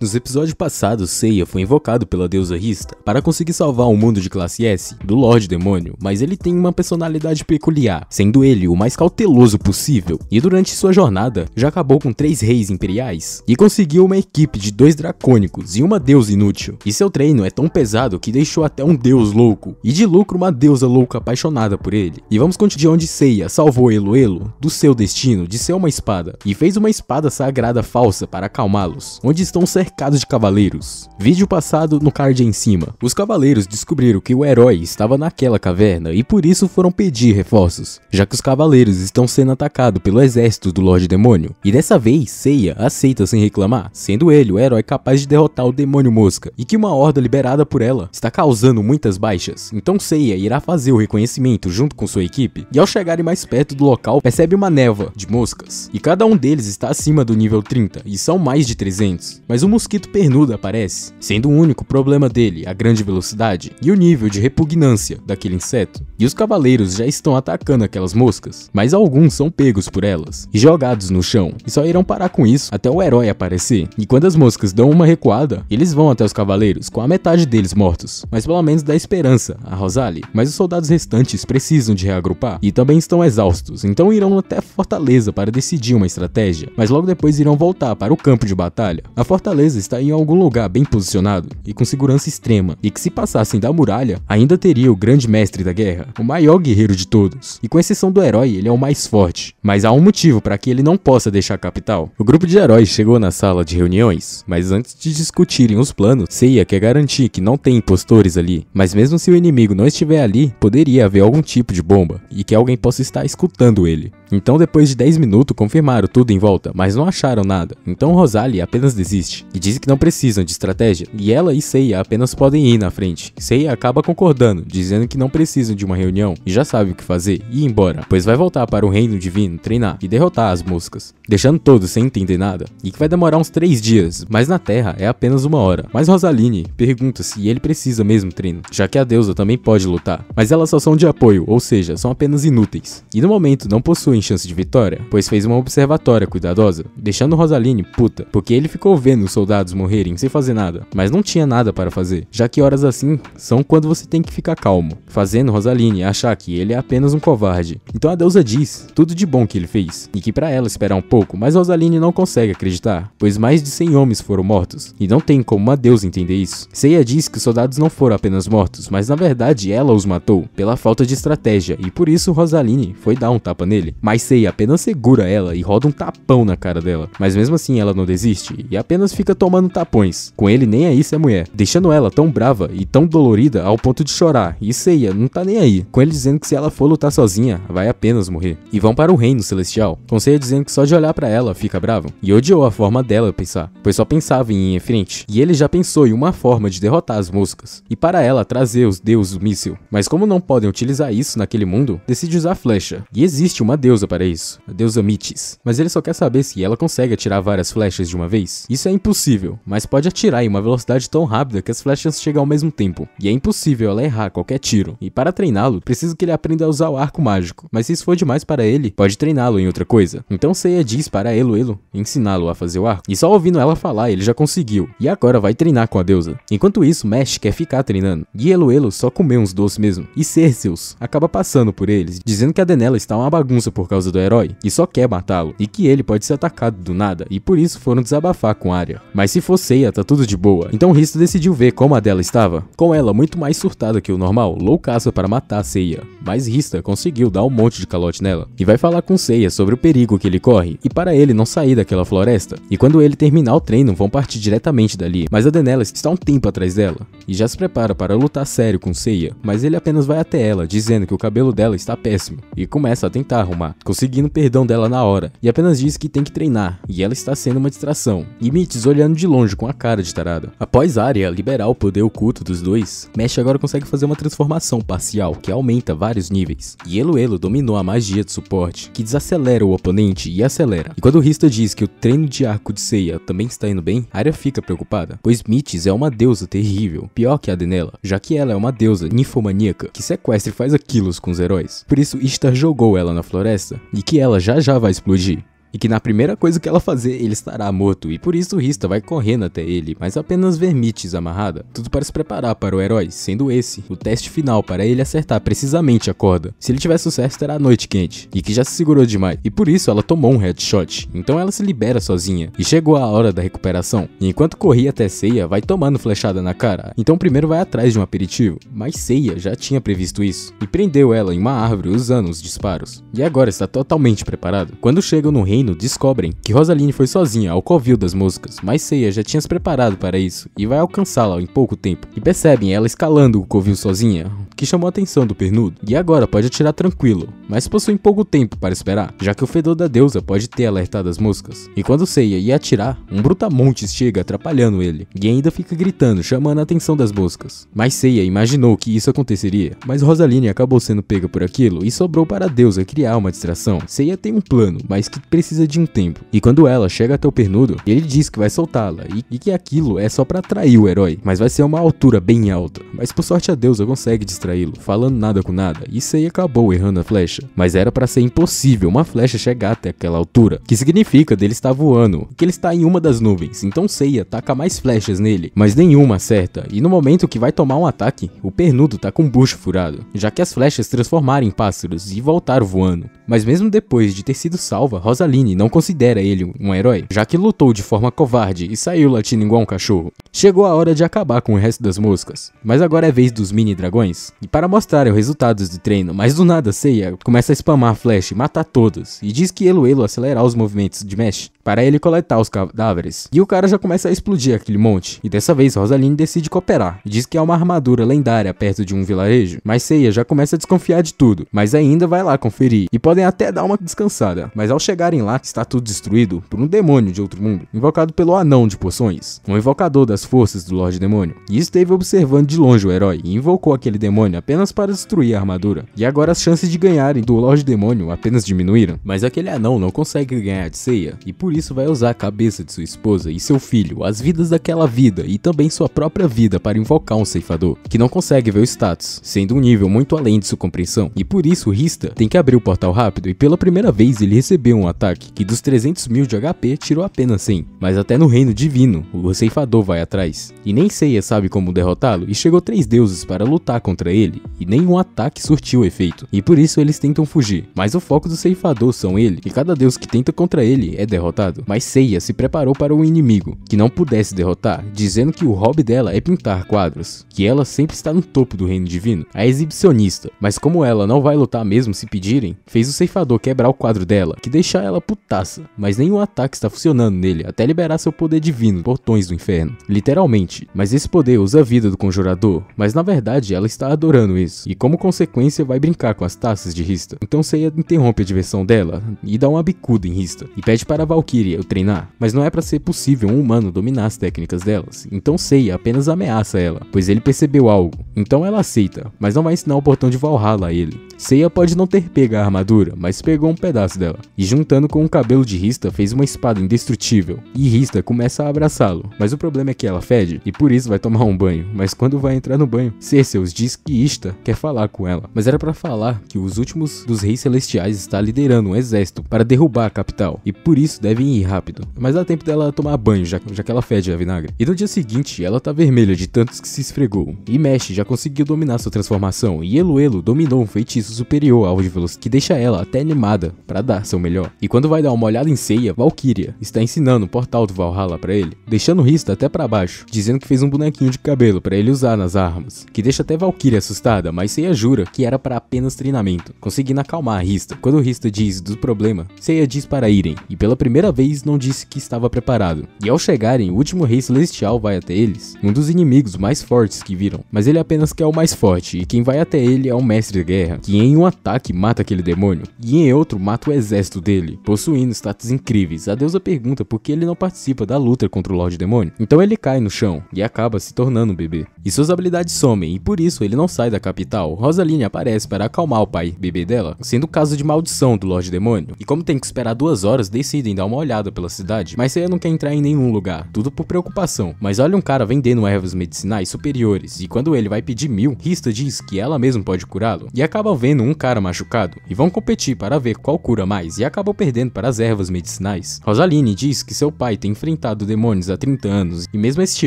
Nos episódios passados, Seiya foi invocado pela deusa Hista para conseguir salvar o mundo de classe S do Lorde Demônio, mas ele tem uma personalidade peculiar, sendo ele o mais cauteloso possível, e durante sua jornada já acabou com 3 reis imperiais e conseguiu uma equipe de 2 dracônicos e uma deusa inútil. E seu treino é tão pesado que deixou até um deus louco, e de lucro uma deusa louca apaixonada por ele. E vamos continuar de onde Seiya salvou Elo do seu destino de ser uma espada, e fez uma espada sagrada falsa para acalmá-los, onde estão cercados de cavaleiros. Vídeo passado no card em cima. Os cavaleiros descobriram que o herói estava naquela caverna e por isso foram pedir reforços, já que os cavaleiros estão sendo atacados pelo exército do Lorde Demônio. E dessa vez, Seiya aceita sem reclamar, sendo ele o herói capaz de derrotar o Demônio Mosca, e que uma horda liberada por ela está causando muitas baixas. Então Seiya irá fazer o reconhecimento junto com sua equipe, e ao chegarem mais perto do local, percebe uma névoa de moscas, e cada um deles está acima do nível 30, e são mais de 300. Mas um mosquito pernudo aparece, sendo o único problema dele a grande velocidade e o nível de repugnância daquele inseto. E os cavaleiros já estão atacando aquelas moscas, mas alguns são pegos por elas e jogados no chão, e só irão parar com isso até o herói aparecer. E quando as moscas dão uma recuada, eles vão até os cavaleiros com a metade deles mortos, mas pelo menos dá esperança a Rosalie. Mas os soldados restantes precisam de reagrupar e também estão exaustos, então irão até a fortaleza para decidir uma estratégia, mas logo depois irão voltar para o campo de batalha. A fortaleza está em algum lugar bem posicionado e com segurança extrema, e que se passassem da muralha, ainda teria o grande mestre da guerra, o maior guerreiro de todos, e com exceção do herói, ele é o mais forte, mas há um motivo para que ele não possa deixar a capital. O grupo de heróis chegou na sala de reuniões, mas antes de discutirem os planos, Seiya quer garantir que não tem impostores ali, mas mesmo se o inimigo não estiver ali, poderia haver algum tipo de bomba, e que alguém possa estar escutando ele. Então depois de 10 minutos confirmaram tudo em volta, mas não acharam nada, então Rosalie apenas desiste, e diz que não precisam de estratégia, e ela e Seiya apenas podem ir na frente. Seiya acaba concordando, dizendo que não precisam de uma reunião, e já sabe o que fazer, e ir embora, pois vai voltar para o reino divino treinar e derrotar as moscas, deixando todos sem entender nada, e que vai demorar uns 3 dias, mas na Terra é apenas 1 hora. Mas Rosalie pergunta se ele precisa mesmo treino, já que a deusa também pode lutar, mas elas só são de apoio, ou seja, são apenas inúteis, e no momento não possuem chance de vitória, pois fez uma observatória cuidadosa, deixando Rosalie puta, porque ele ficou vendo os soldados morrerem sem fazer nada, mas não tinha nada para fazer, já que horas assim são quando você tem que ficar calmo, fazendo Rosalie achar que ele é apenas um covarde. Então a deusa diz tudo de bom que ele fez, e que para ela esperar um pouco, mas Rosalie não consegue acreditar, pois mais de 100 homens foram mortos, e não tem como uma deusa entender isso. Seiya diz que os soldados não foram apenas mortos, mas na verdade ela os matou, pela falta de estratégia, e por isso Rosalie foi dar um tapa nele, mas Seiya apenas segura ela e roda um tapão na cara dela, mas mesmo assim ela não desiste, e apenas fica tomando tapões, com ele nem aí se é mulher, deixando ela tão brava e tão dolorida ao ponto de chorar, e Seiya não tá nem aí, com ele dizendo que se ela for lutar sozinha, vai apenas morrer. E vão para o reino celestial, com Seiya dizendo que só de olhar pra ela fica bravo, e odiou a forma dela pensar, pois só pensava em ir em frente, e ele já pensou em uma forma de derrotar as moscas, e para ela trazer os deuses do míssil, mas como não podem utilizar isso naquele mundo, decide usar flecha, e existe uma deusa para isso, a deusa Metis, mas ele só quer saber se ela consegue atirar várias flechas de uma vez. Isso é impossível, mas pode atirar em uma velocidade tão rápida que as flechas chegam ao mesmo tempo, e é impossível ela errar qualquer tiro, e para treiná-lo, precisa que ele aprenda a usar o arco mágico, mas se isso for demais para ele, pode treiná-lo em outra coisa. Então Seiya diz para Elo ensiná-lo a fazer o arco, e só ouvindo ela falar, ele já conseguiu, e agora vai treinar com a deusa. Enquanto isso, Mesh quer ficar treinando, e Elo só comer uns doces mesmo, e Cerseus acaba passando por eles, dizendo que a Denella está uma bagunça por causa do herói, e só quer matá-lo, e que ele pode ser atacado do nada, e por isso foram desabafar com Arya. Mas se for Seiya, tá tudo de boa. Então Hista decidiu ver como a dela estava, com ela muito mais surtada que o normal, loucaça para matar Seiya, mas Hista conseguiu dar um monte de calote nela, e vai falar com Seiya sobre o perigo que ele corre, e para ele não sair daquela floresta, e quando ele terminar o treino vão partir diretamente dali, mas a Denella está um tempo atrás dela, e já se prepara para lutar sério com Seiya, mas ele apenas vai até ela, dizendo que o cabelo dela está péssimo, e começa a tentar arrumar, conseguindo perdão dela na hora, e apenas diz que tem que treinar, e ela está sendo uma distração, e Metis olhando de longe com a cara de tarada. Após Arya liberar o poder oculto dos dois, Mesh agora consegue fazer uma transformação parcial, que aumenta vários níveis, e Elo dominou a magia de suporte, que desacelera o oponente e acelera. E quando Hista diz que o treino de arco de Seiya também está indo bem, Arya fica preocupada, pois Metis é uma deusa terrível, pior que a Denella, já que ela é uma deusa ninfomaníaca, que sequestra e faz aquilos com os heróis. Por isso Ishtar jogou ela na floresta, e que ela já vai explodir. e que na primeira coisa que ela fazer ele estará morto, e por isso Rista vai correndo até ele, mas apenas ver Mitch amarrada, tudo para se preparar para o herói, sendo esse o teste final para ele acertar precisamente a corda. Se ele tiver sucesso, terá a noite quente, e que já se segurou demais, e por isso ela tomou um headshot, então ela se libera sozinha, e chegou a hora da recuperação, e enquanto corria até Seiya, vai tomando flechada na cara, então primeiro vai atrás de um aperitivo, mas Seiya já tinha previsto isso, e prendeu ela em uma árvore usando os disparos, e agora está totalmente preparado. Quando chegam no reino, descobrem que Rosaline foi sozinha ao covil das moscas, mas Seiya já tinha se preparado para isso, e vai alcançá-la em pouco tempo, e percebem ela escalando o covil sozinha, que chamou a atenção do pernudo, e agora pode atirar tranquilo, mas possuem pouco tempo para esperar, já que o fedor da deusa pode ter alertado as moscas, e quando Seiya ia atirar, um brutamontes chega atrapalhando ele, e ainda fica gritando, chamando a atenção das moscas, mas Seiya imaginou que isso aconteceria, mas Rosaline acabou sendo pega por aquilo, e sobrou para a deusa criar uma distração. Seiya tem um plano, mas que precisa de um tempo, e quando ela chega até o pernudo, ele diz que vai soltá-la, e que aquilo é só para atrair o herói, mas vai ser uma altura bem alta, mas por sorte a deusa consegue distraí-lo, falando nada com nada, e Seiya acabou errando a flecha, mas era para ser impossível uma flecha chegar até aquela altura, que significa dele estar voando, que ele está em uma das nuvens, então Seiya taca mais flechas nele, mas nenhuma acerta, e no momento que vai tomar um ataque, o pernudo tá com o bucho furado, já que as flechas transformaram em pássaros e voltaram voando. Mas mesmo depois de ter sido salva, Rosaline não considera ele um herói, já que lutou de forma covarde e saiu latindo igual um cachorro. Chegou a hora de acabar com o resto das moscas, mas agora é vez dos mini dragões, e para mostrarem os resultados do treino, mas do nada Seiya começa a spamar a flecha e matar todas, e diz que Eluelo acelerar os movimentos de Mesh para ele coletar os cadáveres, e o cara já começa a explodir aquele monte, e dessa vez Rosaline decide cooperar, e diz que é uma armadura lendária perto de um vilarejo, mas Seiya já começa a desconfiar de tudo, mas ainda vai lá conferir, e podem até dar uma descansada, mas ao chegarem lá está tudo destruído por um demônio de outro mundo, invocado pelo Anão de Poções, um invocador das forças do Lorde Demônio, e esteve observando de longe o herói, e invocou aquele demônio apenas para destruir a armadura, e agora as chances de ganharem do Lorde Demônio apenas diminuíram, mas aquele anão não consegue ganhar de Seiya, e por isso vai usar a cabeça de sua esposa e seu filho, as vidas daquela vida e também sua própria vida para invocar um ceifador, que não consegue ver o status, sendo um nível muito além de sua compreensão, e por isso Rista tem que abrir o portal rápido e pela primeira vez ele recebeu um ataque, que dos 300 mil de HP tirou apenas 100, mas até no reino divino, o ceifador vai atrás, e nem Seiya sabe como derrotá-lo e chegou 3 deuses para lutar contra ele, e nenhum ataque surtiu efeito, e por isso eles tentam fugir, mas o foco do ceifador são ele, e cada deus que tenta contra ele é derrotado, mas Seiya se preparou para um inimigo que não pudesse derrotar, dizendo que o hobby dela é pintar quadros, que ela sempre está no topo do reino divino, a exibicionista, mas como ela não vai lutar mesmo se pedirem, fez o ceifador quebrar o quadro dela, que deixa ela putaça, mas nenhum ataque está funcionando nele até liberar seu poder divino, portões do inferno, literalmente, mas esse poder usa a vida do conjurador, mas na verdade ela está adorando isso, e como consequência vai brincar com as taças de Rista, então Seiya interrompe a diversão dela e dá uma bicuda em Rista, e pede para a Valkyria treinar, mas não é para ser possível um humano dominar as técnicas delas, então Seiya apenas ameaça ela, pois ele percebeu algo, então ela aceita, mas não vai ensinar o portão de Valhalla a ele. Seiya pode não ter pego a armadura, mas pegou um pedaço dela, e juntando com o cabelo de Rista fez uma espada indestrutível, e Rista começa a abraçá-lo, mas o problema é que ela fede, e por isso vai tomar um banho, mas quando vai entrar no banho, Cerseus diz que Ishtar quer falar com ela, mas era para falar que os últimos dos reis celestiais está liderando um exército para derrubar a capital, e por isso devem ir rápido, mas dá tempo dela tomar banho, já que ela fede a vinagre. E no dia seguinte, ela tá vermelha de tantos que se esfregou, e Mesh já conseguiu dominar sua transformação, e Eluelo dominou um feitiço superior ao de velocidade, que deixa ela até animada para dar seu melhor. E quando vai dar uma olhada em Seiya, Valkyria está ensinando o portal do Valhalla para ele, deixando Rista até para baixo, dizendo que fez um bonequinho de cabelo para ele usar nas armas, que deixa até Valkyria assustada, mas Seiya jura que era para apenas treinamento, conseguindo acalmar a Rista. Quando Rista diz do problema, Seiya diz para irem, e pela primeira vez não disse que estava preparado, e ao chegarem, o último rei celestial vai até eles, um dos inimigos mais fortes que viram, mas ele apenas quer o mais forte, e quem vai até ele é um mestre de guerra, que em um ataque mata aquele demônio, e em outro mata o exército dele, possuindo status incríveis. A deusa pergunta por que ele não participa da luta contra o Lorde Demônio, então ele cai no chão, e acaba se tornando um bebê, e suas habilidades somem, e por isso ele não sai da capital. Rosaline aparece para acalmar o pai bebê dela, sendo o caso de maldição do Lorde Demônio, e como tem que esperar 2 horas, decidem dar uma olhada pela cidade, mas Seiya não quer entrar em nenhum lugar, tudo por preocupação, mas olha um cara vendendo ervas medicinais superiores, e quando ele vai pedir 1000, Rista diz que ela mesma pode curá-lo, e acabam vendo um cara machucado, e vão competir para ver qual cura mais, e acabam perdendo vendendo para as ervas medicinais. Rosaline diz que seu pai tem enfrentado demônios há 30 anos e mesmo este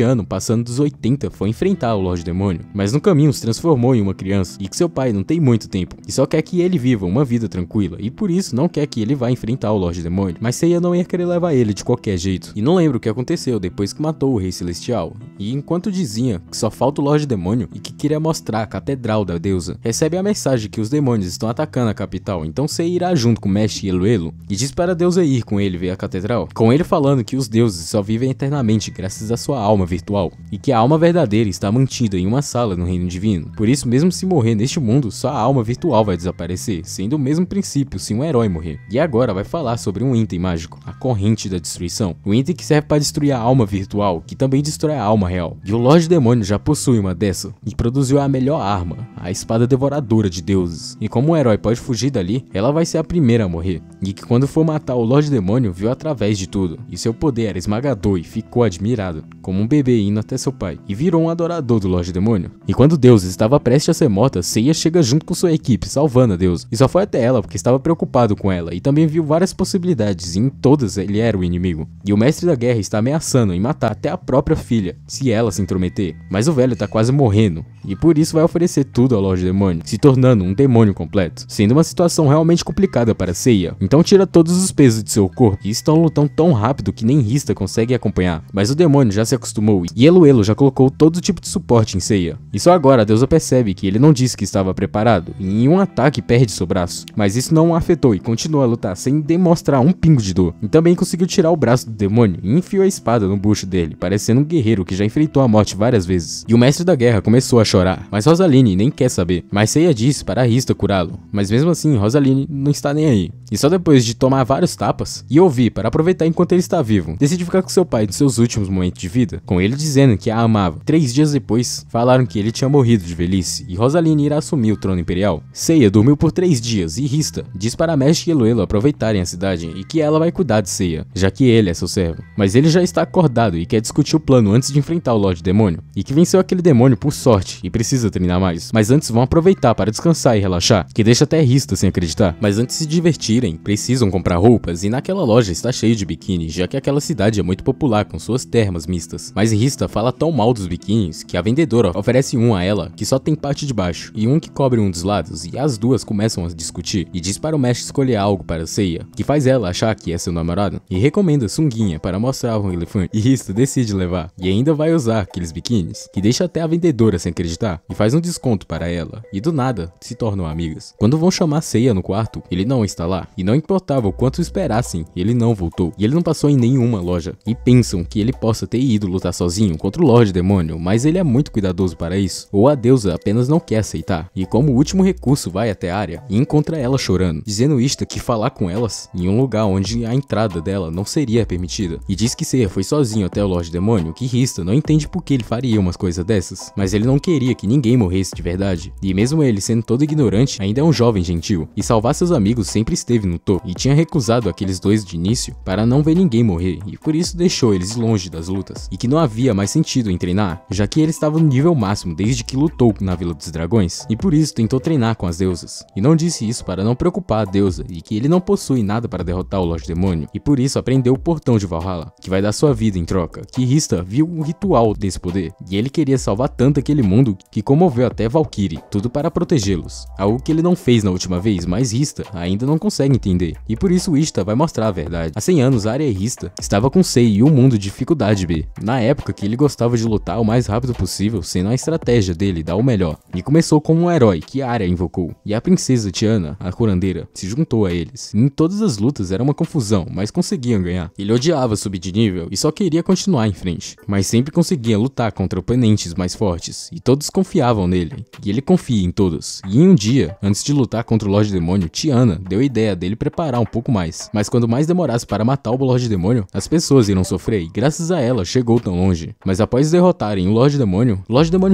ano, passando dos 80, foi enfrentar o Lorde Demônio, mas no caminho se transformou em uma criança e que seu pai não tem muito tempo e só quer que ele viva uma vida tranquila e por isso não quer que ele vá enfrentar o Lorde Demônio, mas Seiya não ia querer levar ele de qualquer jeito. E não lembro o que aconteceu depois que matou o Rei Celestial, e enquanto dizia que só falta o Lorde Demônio e que queria mostrar a catedral da deusa, recebe a mensagem que os demônios estão atacando a capital, então Seiya irá junto com o mestre Heluelo e diz para a deusa ir com ele ver a catedral, com ele falando que os deuses só vivem eternamente graças à sua alma virtual, e que a alma verdadeira está mantida em uma sala no reino divino, por isso mesmo se morrer neste mundo, só a alma virtual vai desaparecer, sendo o mesmo princípio se um herói morrer. E agora vai falar sobre um item mágico, a corrente da destruição, um item que serve para destruir a alma virtual, que também destrói a alma real, e o Lorde Demônio já possui uma dessa, e produziu a melhor arma, a espada devoradora de deuses, e como o herói pode fugir dali, ela vai ser a primeira a morrer, e que quando for matar o Lorde Demônio, viu através de tudo, e seu poder era esmagador e ficou admirado, como um bebê indo até seu pai, e virou um adorador do Lorde Demônio. E quando Deus estava prestes a ser morta, Seiya chega junto com sua equipe, salvando a Deus, e só foi até ela porque estava preocupado com ela, e também viu várias possibilidades, e em todas ele era o inimigo. E o mestre da guerra está ameaçando em matar até a própria filha, se ela se intrometer, mas o velho tá quase morrendo, e por isso vai oferecer tudo ao Lorde Demônio, se tornando um demônio completo, sendo uma situação realmente complicada para Seiya. Então tira todos os pesos de seu corpo, e estão lutando tão rápido que nem Rista consegue acompanhar, mas o demônio já se acostumou, e Heluelo já colocou todo tipo de suporte em Seiya, e só agora a deusa percebe que ele não disse que estava preparado, e em um ataque perde seu braço, mas isso não o afetou e continua a lutar sem demonstrar um pingo de dor, e também conseguiu tirar o braço do demônio e enfiou a espada no bucho dele, parecendo um guerreiro que já enfrentou a morte várias vezes. E o mestre da guerra começou a chorar, mas Rosaline nem quer saber, mas Seiya disse para Rista curá-lo, mas mesmo assim Rosaline não está nem aí, e só depois de tomar vários tapas e ouvir para aproveitar enquanto ele está vivo, decide ficar com seu pai nos seus últimos momentos de vida, com ele dizendo que a amava. 3 dias depois, falaram que ele tinha morrido de velhice e Rosaline irá assumir o trono imperial. Seiya dormiu por 3 dias e Rista diz para Mestre e Heluelo aproveitarem a cidade e que ela vai cuidar de Seiya, já que ele é seu servo. Mas ele já está acordado e quer discutir o plano antes de enfrentar o Lorde Demônio, e que venceu aquele demônio por sorte e precisa treinar mais. Mas antes vão aproveitar para descansar e relaxar, que deixa até Rista sem acreditar. Mas antes de se divertirem, precisam comprar roupas e naquela loja está cheio de biquíni, já que aquela cidade é muito popular com suas termas mistas. Mas Rista fala tão mal dos biquínis que a vendedora oferece um a ela que só tem parte de baixo e um que cobre um dos lados, e as duas começam a discutir e diz para o mestre escolher algo para Seiya, que faz ela achar que é seu namorado, e recomenda sunguinha para mostrar um elefante, e Rista decide levar, e ainda vai usar aqueles biquínis, que deixa até a vendedora sem acreditar, e faz um desconto para ela, e do nada se tornam amigas. Quando vão chamar Seiya no quarto, ele não está lá, e não importava o quanto esperassem, ele não voltou, e ele não passou em nenhuma loja, e pensam que ele possa ter ido lutar sozinho contra o Lorde Demônio, mas ele é muito cuidadoso para isso, ou a deusa apenas não quer aceitar, e como último recurso vai até a área e encontra ela chorando, dizendo Ishta que falar com elas em um lugar onde a entrada dela não seria permitida, e diz que Seiya foi sozinho até o Lorde Demônio, que Rista não entende por que ele faria umas coisas dessas, mas ele não queria que ninguém morresse de verdade, e mesmo ele sendo todo ignorante, ainda é um jovem gentil, e salvar seus amigos sempre esteve no topo, e tinha recusado aqueles dois de início para não ver ninguém morrer, e por isso deixou eles longe das lutas, e que não havia mais sentido em treinar, já que ele estava no nível máximo desde que lutou na Vila dos Dragões, e por isso tentou treinar com as deusas, e não disse isso para não preocupar a deusa, e que ele não possui nada para derrotar o Lorde Demônio, e por isso aprendeu o portão de Valhalla, que vai dar sua vida em troca, que Rista viu um ritual desse poder, e ele queria salvar tanto aquele mundo que comoveu até Valkyrie, tudo para protegê-los, algo que ele não fez na última vez, mas Rista ainda não consegue entender, e por isso Ishta vai mostrar a verdade. Há 100 anos, Arya e Rista estava com Sei e o mundo de dificuldade B, na época que ele gostava de lutar o mais rápido possível, sendo a estratégia dele dar o melhor, e começou como um herói que Arya invocou, e a princesa Tiana, a curandeira, se juntou a eles, e em todas as lutas era uma confusão, mas conseguiam ganhar. Ele odiava subir de nível e só queria continuar em frente, mas sempre conseguia lutar contra oponentes mais fortes, e todos confiavam nele, e ele confia em todos. E em um dia, antes de lutar contra o Lorde Demônio, Tiana deu a ideia dele preparar um pouco mais, mas quando mais demorasse para matar o Lorde Demônio, as pessoas iriam sofrer, e graças a ela chegou tão longe. Mas após derrotarem o Lorde Demônio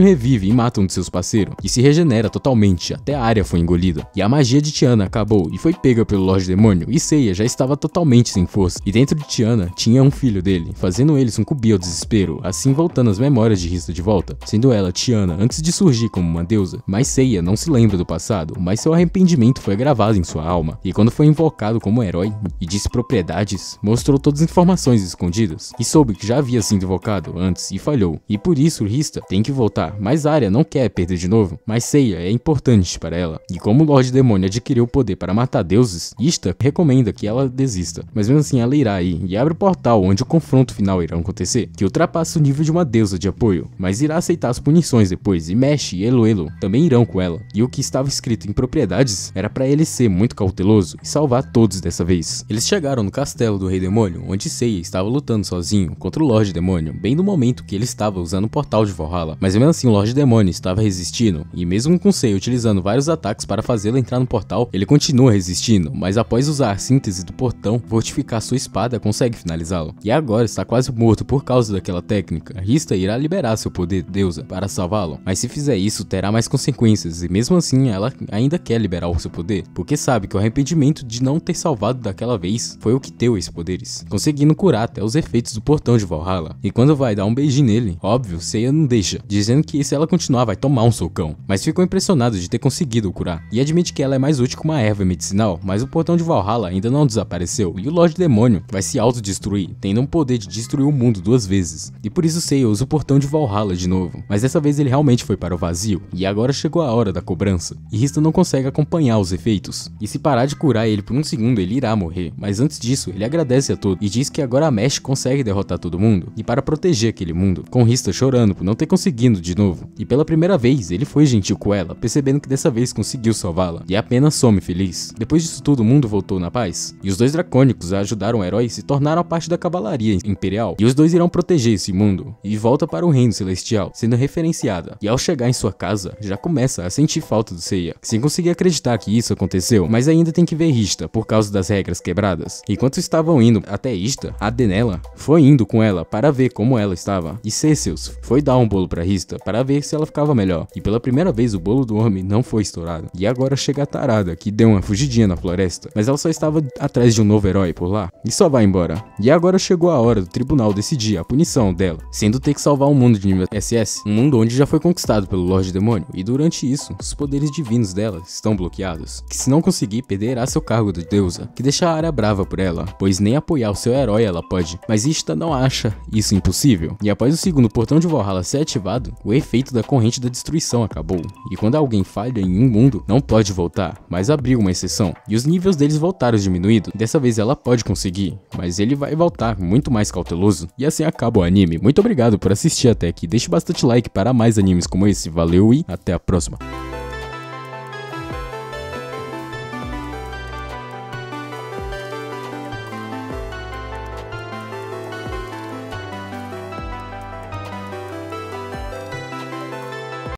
revive e mata um de seus parceiros, e se regenera totalmente, até a Arya foi engolida, e a magia de Tiana acabou e foi pega pelo Lorde Demônio, e Seiya já estava totalmente sem força, e dentro de Tiana tinha um filho dele, fazendo ele sucumbir ao desespero, assim assim voltando as memórias de Rista de volta, sendo ela Tiana antes de surgir como uma deusa. Mas Seiya não se lembra do passado, mas seu arrependimento foi gravado em sua alma, e quando foi invocado como herói e disse propriedades, mostrou todas as informações escondidas, e soube que já havia sido invocado antes e falhou, e por isso Rista tem que voltar, mas Arya não quer perder de novo, mas Seiya é importante para ela, e como o Lorde Demônio adquiriu o poder para matar deuses, Ishtar recomenda que ela desista, mas mesmo assim ela irá aí e abre o portal onde o confronto final irá acontecer, que ultrapassa o nível de uma deusa de apoio, mas irá aceitar as punições depois, e Mesh e Eloelo também irão com ela, e o que estava escrito em propriedades era para ele ser muito cauteloso e salvar todos dessa vez. Eles chegaram no castelo do Rei Demônio, onde Seiya estava lutando sozinho contra o Lorde Demônio, bem no momento que ele estava usando o portal de Valhalla, mas mesmo assim o Lorde Demônio estava resistindo, e mesmo com Seiya utilizando vários ataques para fazê-lo entrar no portal, ele continua resistindo, mas após usar a síntese do portão, fortificar sua espada, consegue finalizá-lo, e agora está quase morto por causa daquela técnica. Rista irá liberar seu poder de deusa para salvá-lo, mas se fizer isso terá mais consequências, e mesmo assim ela ainda quer liberar o seu poder, porque sabe que o arrependimento de não ter salvado daquela vez foi o que deu esses poderes, conseguindo curar até os efeitos do portão de Valhalla. E quando vai dar um beijinho nele, óbvio, Seiya não deixa, dizendo que se ela continuar vai tomar um socão, mas ficou impressionado de ter conseguido curar, e admite que ela é mais útil que uma erva medicinal, mas o portão de Valhalla ainda não desapareceu, e o Lorde Demônio vai se autodestruir, tendo um poder de destruir o mundo 2 vezes, e por isso Seiya usa o portão de Valhalla de novo, mas dessa vez ele realmente foi para o vazio, e agora chegou a hora da cobrança, e Rista não consegue acompanhar os efeitos, e se parar de curar ele por um segundo ele irá morrer, mas antes disso ele agradece a todos, e diz que agora a Mesh consegue derrotar todo mundo, e para proteger aquele mundo, com Rista chorando por não ter conseguido de novo, e pela primeira vez ele foi gentil com ela, percebendo que dessa vez conseguiu salvá-la, e apenas some feliz. Depois disso tudo o mundo voltou na paz, e os 2 dracônicos a ajudaram o herói e se tornaram parte da cavalaria imperial, e os 2 irão proteger esse mundo, e volta para o reino celestial, sendo referenciada, e ao chegar em sua casa, já começa a sentir falta do Seiya, sem conseguir acreditar que isso aconteceu, mas ainda tem que ver Rista, por causa das regras quebradas. Enquanto estavam indo até Ishtar, a Denella foi indo com ela para ver como ela estava, e Cecils foi dar um bolo para Rista para ver se ela ficava melhor, e pela primeira vez o bolo do homem não foi estourado, e agora chega a Tarada, que deu uma fugidinha na floresta, mas ela só estava atrás de um novo herói por lá, e só vai embora. E agora chegou a hora do tribunal decidir a punição dela, sendo ter que salvar um mundo de nível SS, um mundo onde já foi conquistado pelo Lorde Demônio, e durante isso, os poderes divinos dela estão bloqueados, que se não conseguir, perderá seu cargo de deusa, que deixa a Arya brava por ela, pois nem apoiar o seu herói ela pode, mas Ishtar não acha isso impossível, e após o segundo portão de Valhalla ser ativado, o efeito da corrente da destruição acabou, e quando alguém falha em um mundo, não pode voltar, mas abriu uma exceção, e os níveis deles voltaram diminuídos, dessa vez ela pode conseguir, mas ele vai voltar muito mais cauteloso, e assim acaba o anime. Muito obrigado por assistir até aqui, deixe bastante like para mais animes como esse, valeu e até a próxima.